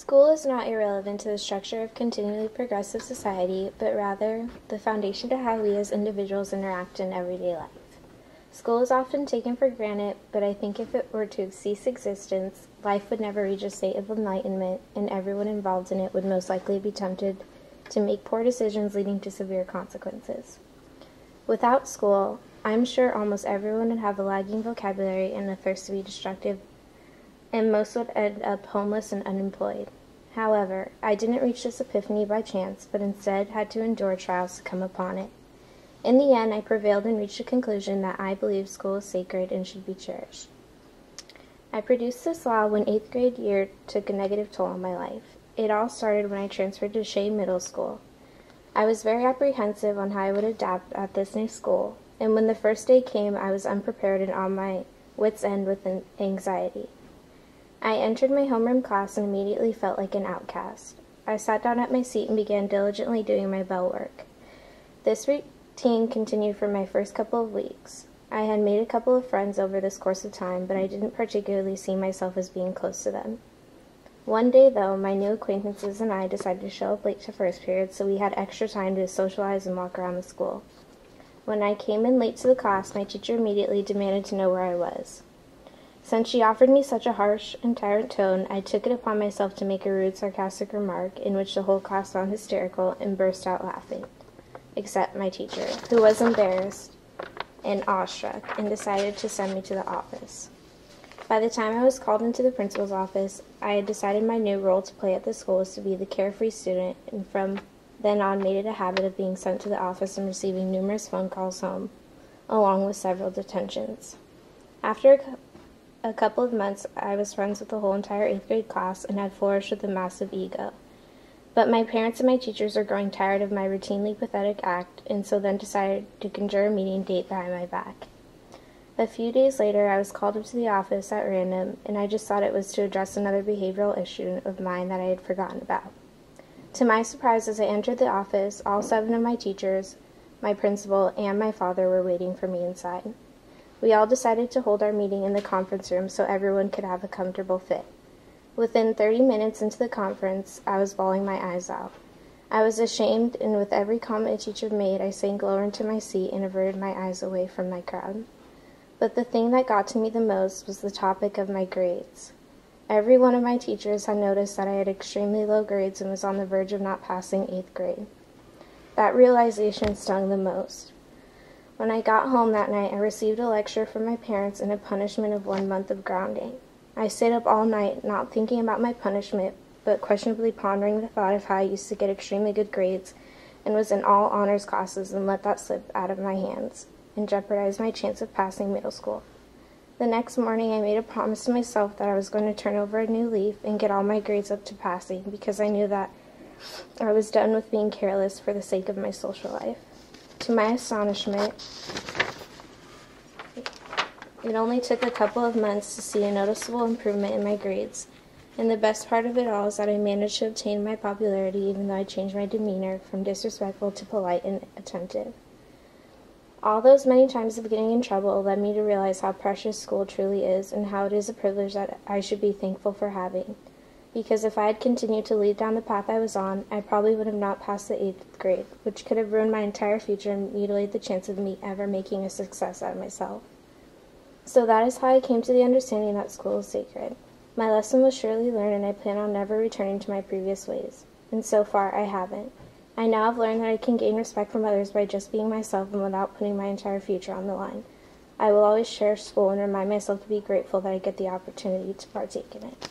School is not irrelevant to the structure of continually progressive society, but rather the foundation to how we as individuals interact in everyday life. School is often taken for granted, but I think if it were to cease existence, life would never reach a state of enlightenment, and everyone involved in it would most likely be tempted to make poor decisions leading to severe consequences. Without school, I'm sure almost everyone would have a lagging vocabulary and a thirst to be destructive, and most would end up homeless and unemployed. However, I didn't reach this epiphany by chance, but instead had to endure trials to come upon it. In the end, I prevailed and reached a conclusion that I believe school is sacred and should be cherished. I produced this law when 8th grade year took a negative toll on my life. It all started when I transferred to Shea Middle School. I was very apprehensive on how I would adapt at this new school, and when the first day came, I was unprepared and on my wits' end with anxiety. I entered my homeroom class and immediately felt like an outcast. I sat down at my seat and began diligently doing my bell work. This routine continued for my first couple of weeks. I had made a couple of friends over this course of time, but I didn't particularly see myself as being close to them. One day, though, my new acquaintances and I decided to show up late to first period, so we had extra time to socialize and walk around the school. When I came in late to the class, my teacher immediately demanded to know where I was. Since she offered me such a harsh and tyrant tone, I took it upon myself to make a rude, sarcastic remark, in which the whole class found hysterical and burst out laughing, except my teacher, who was embarrassed and awestruck, and decided to send me to the office. By the time I was called into the principal's office, I had decided my new role to play at the school was to be the carefree student, and from then on made it a habit of being sent to the office and receiving numerous phone calls home, along with several detentions. After a couple of months, I was friends with the whole entire 8th grade class and had flourished with a massive ego. But my parents and my teachers were growing tired of my routinely pathetic act, and so then decided to conjure a meeting date behind my back. A few days later, I was called up to the office at random, and I just thought it was to address another behavioral issue of mine that I had forgotten about. To my surprise, as I entered the office, all 7 of my teachers, my principal, and my father were waiting for me inside. We all decided to hold our meeting in the conference room so everyone could have a comfortable fit. Within 30 minutes into the conference, I was bawling my eyes out. I was ashamed, and with every comment a teacher made, I sank lower into my seat and averted my eyes away from my crowd. But the thing that got to me the most was the topic of my grades. Every one of my teachers had noticed that I had extremely low grades and was on the verge of not passing 8th grade. That realization stung the most. When I got home that night, I received a lecture from my parents and a punishment of 1 month of grounding. I stayed up all night, not thinking about my punishment, but questionably pondering the thought of how I used to get extremely good grades and was in all honors classes and let that slip out of my hands and jeopardize my chance of passing middle school. The next morning, I made a promise to myself that I was going to turn over a new leaf and get all my grades up to passing, because I knew that I was done with being careless for the sake of my social life. To my astonishment, it only took a couple of months to see a noticeable improvement in my grades, and the best part of it all is that I managed to obtain my popularity even though I changed my demeanor from disrespectful to polite and attentive. All those many times of getting in trouble led me to realize how precious school truly is and how it is a privilege that I should be thankful for having. Because if I had continued to lead down the path I was on, I probably would have not passed the 8th grade, which could have ruined my entire future and mutilated the chance of me ever making a success out of myself. So that is how I came to the understanding that school is sacred. My lesson was surely learned, and I plan on never returning to my previous ways. And so far, I haven't. I now have learned that I can gain respect from others by just being myself and without putting my entire future on the line. I will always cherish school and remind myself to be grateful that I get the opportunity to partake in it.